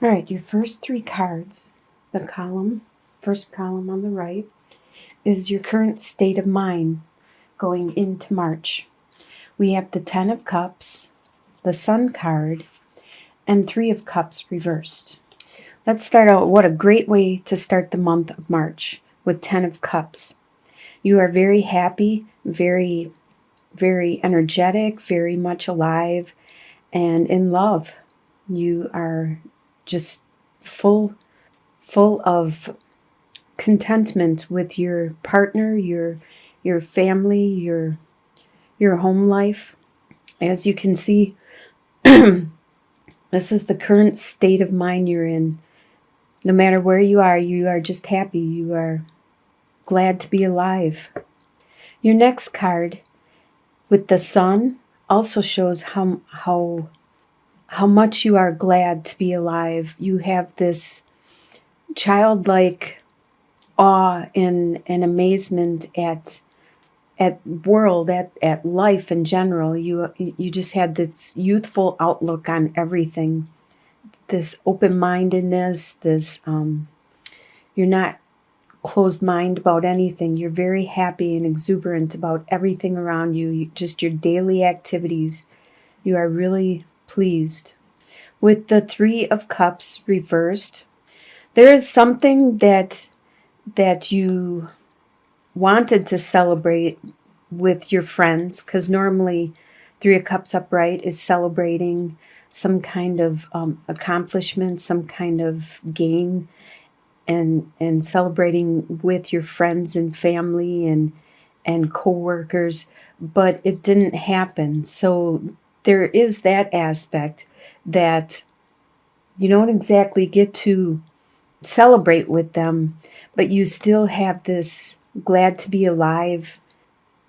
All right, your first three cards, first column on the right, is your current state of mind going into March. We have the Ten of Cups, the Sun card, and Three of Cups reversed. Let's start out. What a great way to start the month of March with Ten of Cups. You are very happy, very, very energetic, very much alive, and in love. You are just full of contentment with your partner, your family, your home life. As you can see, this is the current state of mind you're in. No matter where you are just happy. You are glad to be alive. Your next card with the Sun also shows how much you are glad to be alive. You have this childlike awe and amazement at life in general. You just had this youthful outlook on everything, this open-mindedness, this you're not closed mind about anything. You're very happy and exuberant about everything around you, just your daily activities. You are really pleased. With the Three of Cups reversed, there is something that you wanted to celebrate with your friends, because normally Three of Cups upright is celebrating some kind of accomplishment, some kind of gain, and celebrating with your friends and family and co-workers, but it didn't happen. So there is that aspect that you don't exactly get to celebrate with them, but you still have this glad to be alive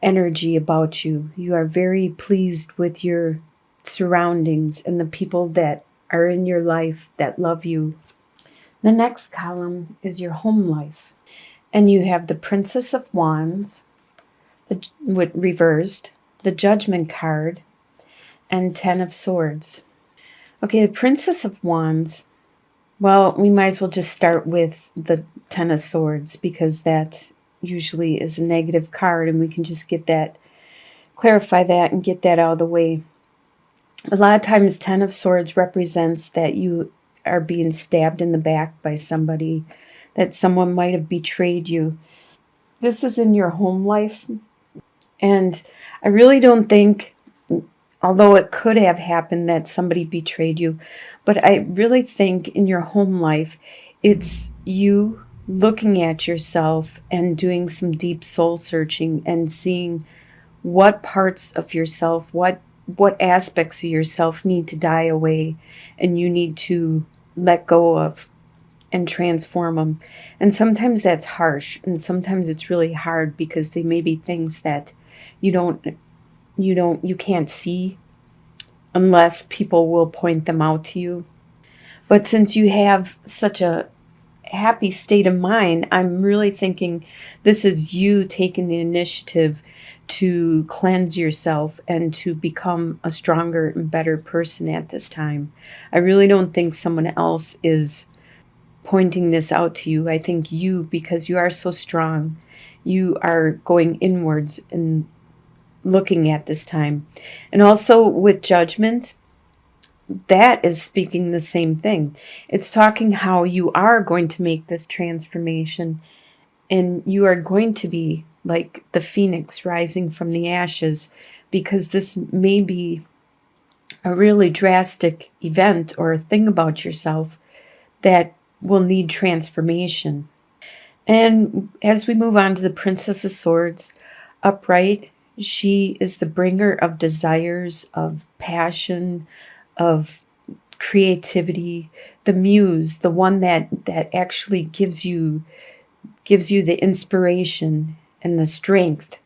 energy about you. You are very pleased with your surroundings and the people that are in your life that love you. The next column is your home life. And you have the Princess of Wands, reversed, the Judgment card, and Ten of Swords. Okay, the Princess of Wands. Well, we might as well just start with the Ten of Swords, because that usually is a negative card, and we can just clarify that and get that out of the way. A lot of times Ten of Swords represents that you are being stabbed in the back by somebody, that someone might have betrayed you. This is in your home life, and I really don't think, although it could have happened that somebody betrayed you, but I really think in your home life, it's you looking at yourself and doing some deep soul searching and seeing what parts of yourself, what aspects of yourself need to die away and you need to let go of and transform them. And sometimes that's harsh, and sometimes it's really hard because they may be things that you can't see unless people will point them out to you. But since you have such a happy state of mind, I'm really thinking this is you taking the initiative to cleanse yourself and to become a stronger and better person at this time. I really don't think someone else is pointing this out to you. I think you, because you are so strong, you are going inwards and looking at this time. And also with Judgment, that is speaking the same thing. It's talking how you are going to make this transformation, and you are going to be like the phoenix rising from the ashes, because this may be a really drastic event or a thing about yourself that will need transformation. And as we move on to the Princess of Swords, upright, she is the bringer of desires, of passion, of creativity, the muse, the one that actually gives you the inspiration and the strength.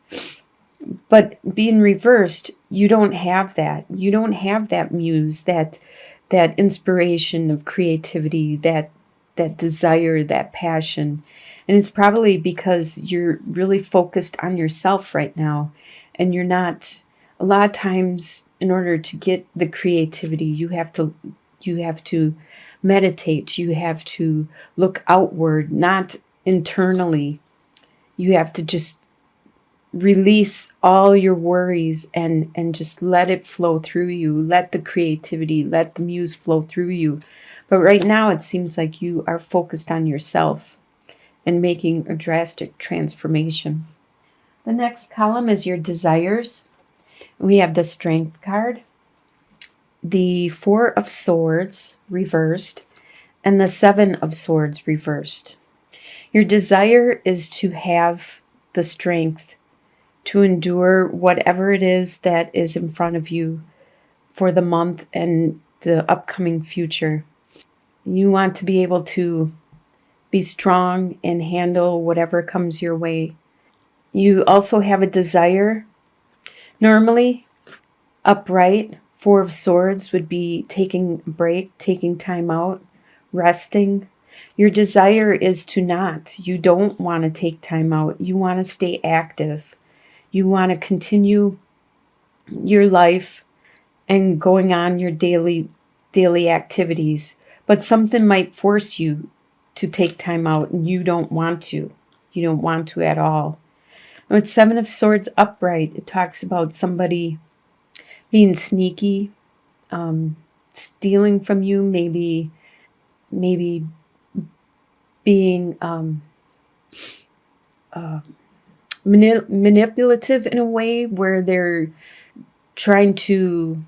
But being reversed, you don't have that. You don't have that muse, that inspiration of creativity, that desire, that passion. And it's probably because you're really focused on yourself right now, and you're not. A lot of times, in order to get the creativity, you You have to meditate. You have to look outward, not internally. You have to just release all your worries and just let it flow through you. Let the creativity, let the muse flow through you. But right now it seems like you are focused on yourself and making a drastic transformation. The next column is your desires. We have the Strength card, the Four of Swords reversed, and the Seven of Swords reversed. Your desire is to have the strength to endure whatever it is that is in front of you for the month and the upcoming future. You want to be able to be strong and handle whatever comes your way. You also have a desire. Normally, upright, Four of Swords would be taking a break, taking time out, resting. Your desire is to not. You don't want to take time out. You want to stay active. You want to continue your life and going on your daily activities. But something might force you to take time out and you don't want to. You don't want to at all. With Seven of Swords upright, it talks about somebody being sneaky, stealing from you, maybe being manipulative in a way where they're trying to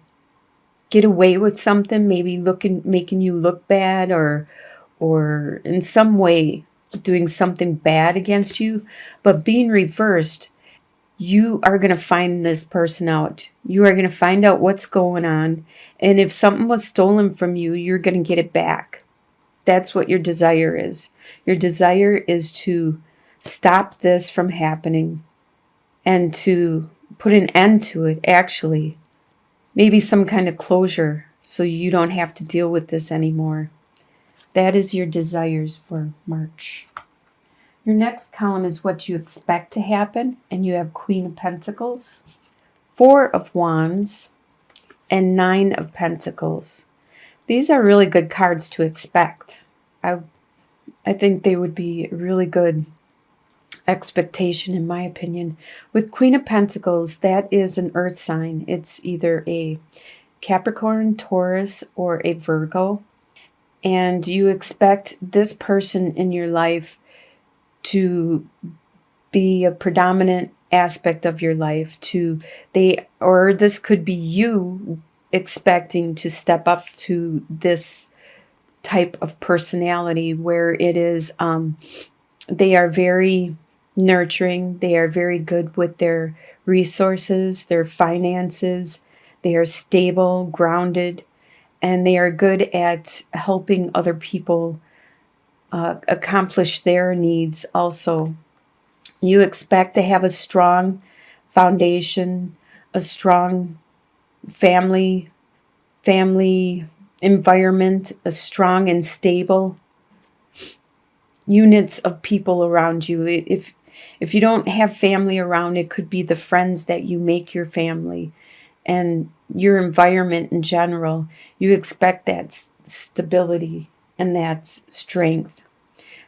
get away with something, maybe making you look bad, or in some way doing something bad against you. But being reversed, you are going to find this person out. You are going to find out what's going on. And if something was stolen from you, you're going to get it back. That's what your desire is. Your desire is to stop this from happening and to put an end to it, actually. Maybe some kind of closure so you don't have to deal with this anymore. That is your desires for March. Your next column is what you expect to happen, and you have Queen of Pentacles, Four of Wands, and Nine of Pentacles. These are really good cards to expect. I think they would be a really good expectation, in my opinion. With Queen of Pentacles, that is an earth sign. It's either a Capricorn, Taurus, or a Virgo. And you expect this person in your life to be a predominant aspect of your life, or this could be you expecting to step up to this type of personality where it is they are very nurturing, they are very good with their resources, their finances, they are stable, grounded, and they are good at helping other people accomplish their needs also. You expect to have a strong foundation, a strong family environment, a strong and stable units of people around you. If you don't have family around, it could be the friends that you make your family and your environment in general. You expect that stability and that strength.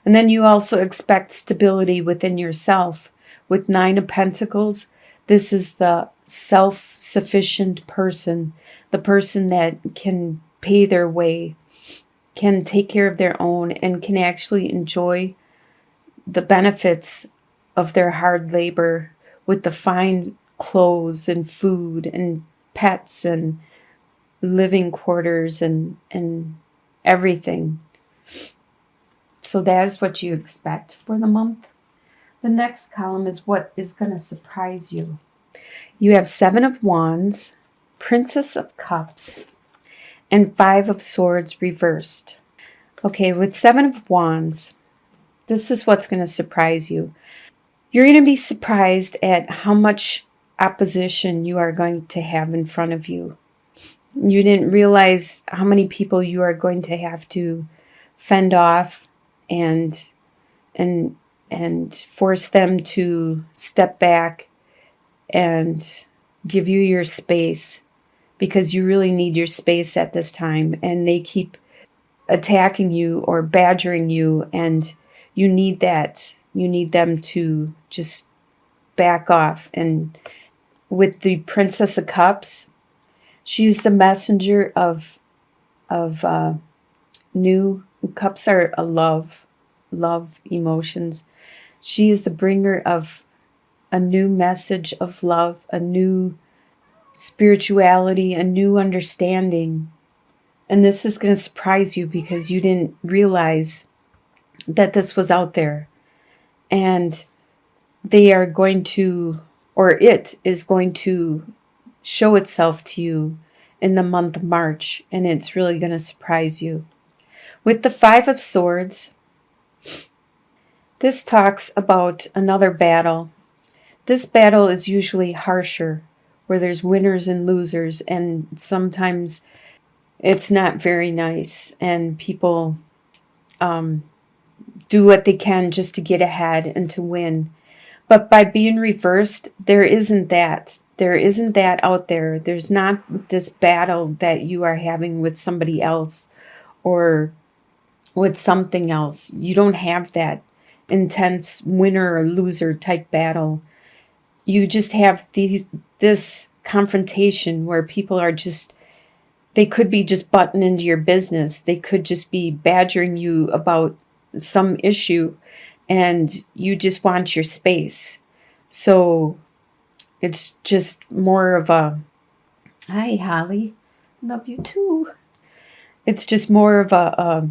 And then you also expect stability within yourself. With Nine of Pentacles, this is the self-sufficient person, the person that can pay their way, can take care of their own, and can actually enjoy the benefits of their hard labor with the fine clothes and food and pets and living quarters and everything. So that is what you expect for the month. The next column is what is going to surprise you. You have Seven of Wands, Princess of Cups, and Five of Swords reversed. Okay, with Seven of Wands, this is what's going to surprise you. You're going to be surprised at how much opposition you are going to have in front of you. You didn't realize how many people you are going to have to fend off and force them to step back and give you your space because you really need your space at this time, and they keep attacking you or badgering you, and you need that. You need them to just back off. And with the Princess of Cups, she's the messenger of new cups are a love emotions. She is the bringer of a new message of love, a new spirituality, a new understanding. And this is going to surprise you because you didn't realize that this was out there. And they are going to, or it is going to show itself to you in the month of March. And it's really going to surprise you. With the Five of Swords, this talks about another battle. This battle is usually harsher, where there's winners and losers, and sometimes it's not very nice, and people do what they can just to get ahead and to win. But by being reversed, there isn't that. There isn't that out there. There's not this battle that you are having with somebody else or with something else. You don't have that intense winner or loser type battle. You just have this confrontation where people are just, they could be just butting into your business. They could just be badgering you about some issue, and you just want your space. So it's just more of a, hi Holly, love you too. It's just more of a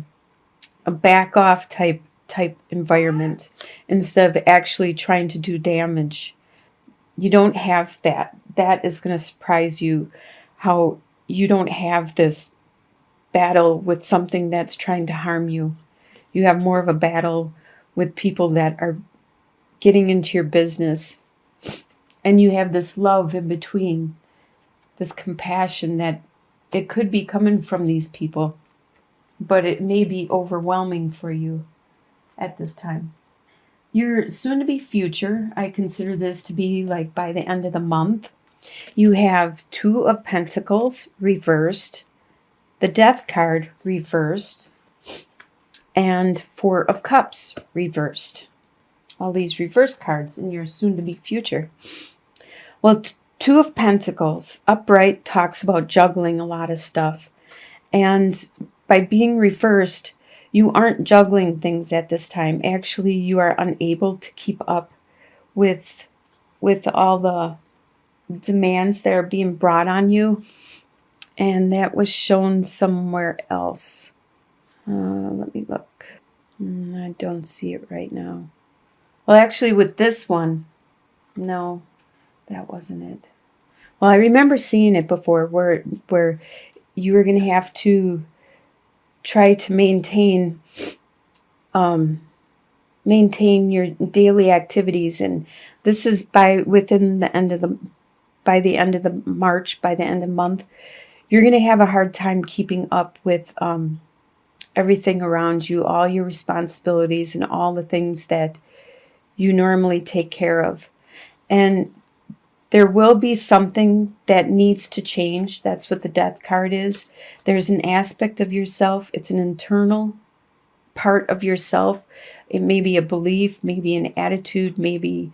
back off type environment instead of actually trying to do damage. You don't have that. That is going to surprise you, how you don't have this battle with something that's trying to harm you. You have more of a battle with people that are getting into your business. And you have this love in between, this compassion that it could be coming from these people, but it may be overwhelming for you at this time. Your soon-to-be future, I consider this to be like by the end of the month. You have Two of Pentacles reversed, the Death card reversed, and Four of Cups reversed. All these reverse cards in your soon-to-be future. Well, Two of Pentacles upright talks about juggling a lot of stuff. And by being reversed, you aren't juggling things at this time. Actually, you are unable to keep up with all the demands that are being brought on you. And that was shown somewhere else. Let me look. I don't see it right now. Well, actually, with this one, no, that wasn't it. Well, I remember seeing it before where you were going to have to try to maintain your daily activities, and this is by the end of the March, by the end of the month, you're going to have a hard time keeping up with everything around you, all your responsibilities and all the things that you normally take care of. And there will be something that needs to change. That's what the Death card is. There's an aspect of yourself. It's an internal part of yourself. It may be a belief, maybe an attitude, maybe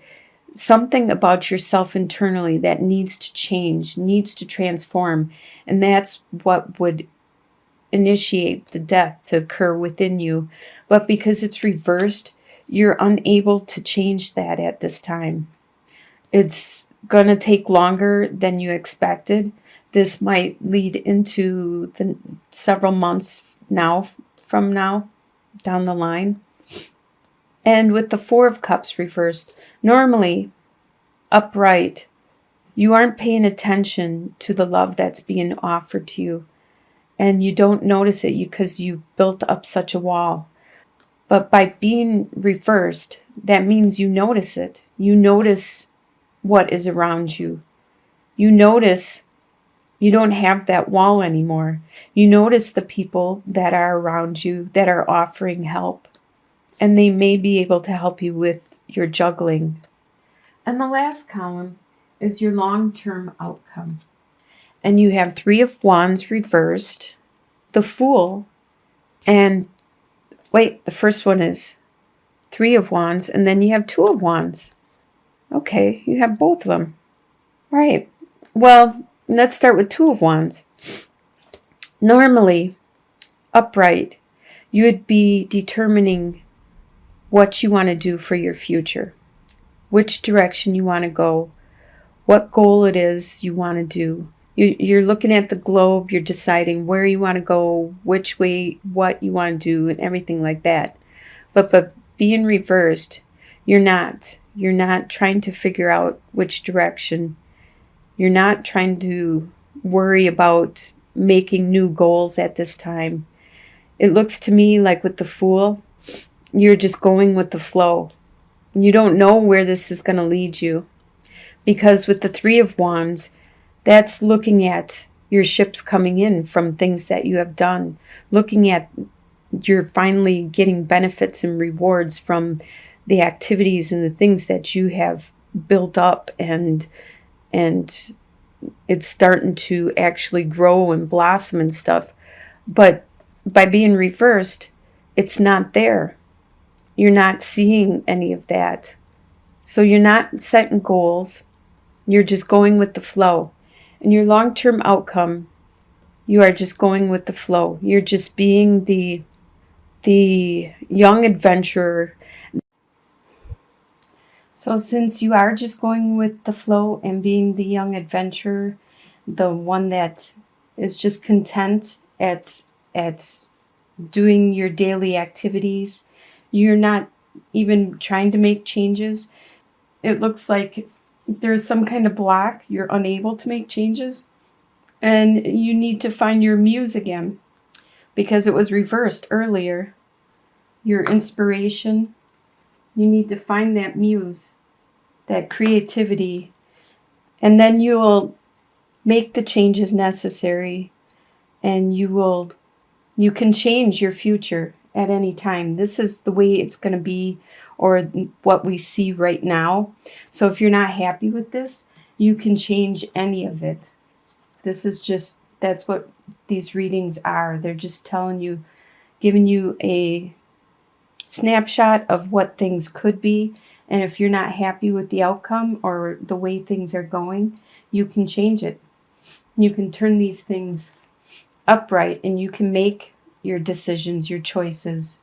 something about yourself internally that needs to change, needs to transform. And that's what would initiate the death to occur within you. But because it's reversed, you're unable to change that at this time. It's going to take longer than you expected. This might lead into the several months from now down the line. And with the Four of Cups reversed, normally upright, you aren't paying attention to the love that's being offered to you, and you don't notice it because you built up such a wall. But by being reversed, that means you notice it. You notice what is around you. You notice you don't have that wall anymore. You notice the people that are around you that are offering help, and they may be able to help you with your juggling. And the last column is your long-term outcome. and you have Three of Wands reversed, the Fool, and wait, the first one is Three of Wands, and then you have Two of Wands. Okay, you have both of them. Right. Well, let's start with Two of Wands. Normally, upright, you would be determining what you want to do for your future, which direction you want to go, what goal it is you want to do. You're looking at the globe, you're deciding where you want to go, which way, what you want to do, and everything like that. But being reversed, you're not. You're not trying to figure out which direction. You're not trying to worry about making new goals at this time. It looks to me like with the Fool, you're just going with the flow. You don't know where this is going to lead you. Because with the Three of Wands, that's looking at your ships coming in from things that you have done. Looking at you're finally getting benefits and rewards from the activities and the things that you have built up, and it's starting to actually grow and blossom and stuff. But by being reversed, it's not there. You're not seeing any of that. So you're not setting goals. You're just going with the flow. And your long-term outcome, you are just going with the flow. You're just being the young adventurer. So since you are just going with the flow and being the young adventurer, the one that is just content at doing your daily activities, you're not even trying to make changes. It looks like there's some kind of block. You're unable to make changes, and you need to find your muse again, because it was reversed earlier. Your inspiration, you need to find that muse, that creativity, and then you will make the changes necessary, and you can change your future at any time. This is the way it's going to be, or what we see right now. So if you're not happy with this, you can change any of it. This is just, that's what these readings are. They're just telling you, giving you a snapshot of what things could be. And if you're not happy with the outcome or the way things are going, you can change it. You can turn these things upright, and you can make your decisions, your choices.